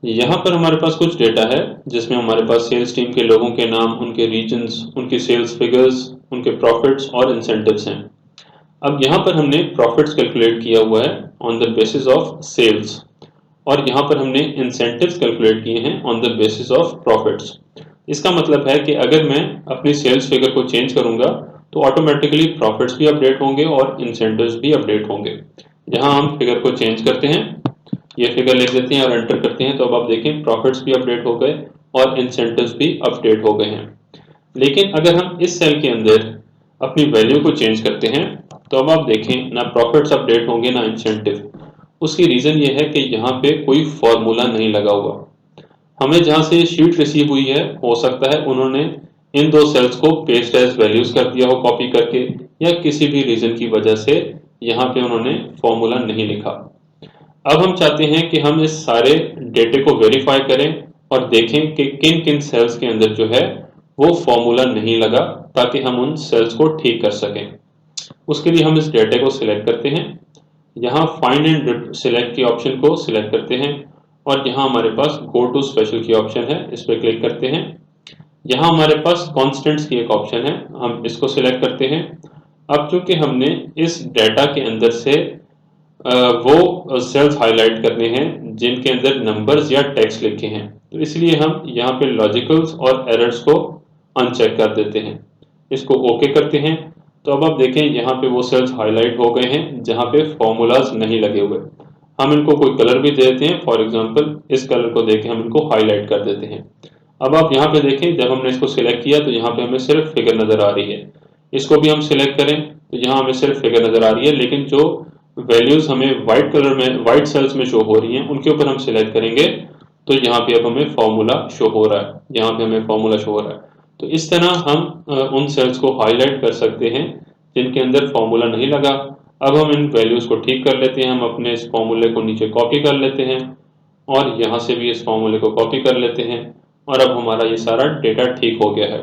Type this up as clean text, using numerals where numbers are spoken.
यहाँ पर हमारे पास कुछ डेटा है जिसमें हमारे पास सेल्स टीम के लोगों के नाम, उनके रीजन्स, उनकी सेल्स फिगर्स, उनके प्रॉफिट्स और इंसेंटिव्स हैं। अब यहाँ पर हमने प्रॉफिट्स कैलकुलेट किया हुआ है on the basis of sales और यहाँ पर हमने इंसेंटिव्स कैलकुलेट किए हैं on the basis of profits. इसका मतलब है कि अगर मैं अपनी सेल्स फिगर को चेंज करूंगा तो ऑटोमेटिकली प्रॉफिट्स भी अपडेट होंगे और इंसेंटिव्स भी अपडेट होंगे। यहाँ हम फिगर को चेंज करते हैं, ये फिगर लिख देते हैं और एंटर करते हैं, तो अब आप देखें प्रॉफिट्स भी अपडेट हो गए और इंसेंटिव्स भी अपडेट हो गए हैं। लेकिन अगर हम इस सेल के अंदर अपनी वैल्यू को चेंज करते हैं तो अब आप देखें ना प्रॉफिट्स अपडेट होंगे ना इंसेंटिव। उसकी रीजन ये है कि यहाँ पे कोई फॉर्मूला नहीं लगा हुआ। हमें जहाँ से शीट रिसीव हुई है हो सकता है उन्होंने इन दो सेल्स को पेस्ट एज वैल्यूज कर दिया हो कॉपी करके, या किसी भी रीजन की वजह से यहाँ पे उन्होंने फॉर्मूला नहीं लिखा। अब हम चाहते हैं कि हम इस सारे डेटे को वेरीफाई करें और देखें कि किन किन सेल्स के अंदर जो है वो फॉर्मूला नहीं लगा, ताकि हम उन सेल्स को ठीक कर सकें। उसके लिए हम इस डेटे को सिलेक्ट करते हैं, यहाँ फाइंड एंड सिलेक्ट की ऑप्शन को सिलेक्ट करते हैं और यहाँ हमारे पास गो टू स्पेशल की ऑप्शन है, इस पर क्लिक करते हैं। यहाँ हमारे पास कॉन्स्टेंट्स की एक ऑप्शन है, हम इसको सिलेक्ट करते हैं। अब चूंकि हमने इस डेटा के अंदर से वो सेल्स हाईलाइट करने हैं जिनके अंदर नंबर्स या टेक्स्ट लिखे हैं, तो इसलिए हम यहाँ पे लॉजिकल्स और एरर्स को अनचेक कर देते हैं, इसको ओके करते हैं। तो अब आप देखें यहाँ पे वो सेल्स हाईलाइट हो गए हैं जहाँ पे फॉर्मूलाज नहीं लगे हुए। हम इनको कोई कलर भी दे देते हैं, फॉर एग्जांपल इस कलर को देके हम इनको हाईलाइट कर देते हैं। अब आप यहाँ पे देखें जब हमने इसको सिलेक्ट किया तो यहाँ पे हमें सिर्फ फिगर नजर आ रही है। इसको भी हम सिलेक्ट करें तो यहाँ हमें सिर्फ फिगर नजर आ रही है, लेकिन जो वैल्यूज हमें व्हाइट कलर में व्हाइट सेल्स में शो हो रही हैं उनके ऊपर हम सिलेक्ट करेंगे तो यहाँ पे अब हमें फॉर्मूला शो हो रहा है, यहाँ पे हमें फॉर्मूला शो हो रहा है। तो इस तरह हम उन सेल्स को हाईलाइट कर सकते हैं जिनके अंदर फॉर्मूला नहीं लगा। अब हम इन वैल्यूज को ठीक कर लेते हैं, हम अपने इस फॉर्मूले को नीचे कॉपी कर लेते हैं और यहाँ से भी इस फॉर्मूले को कॉपी कर लेते हैं और अब हमारा ये सारा डेटा ठीक हो गया है।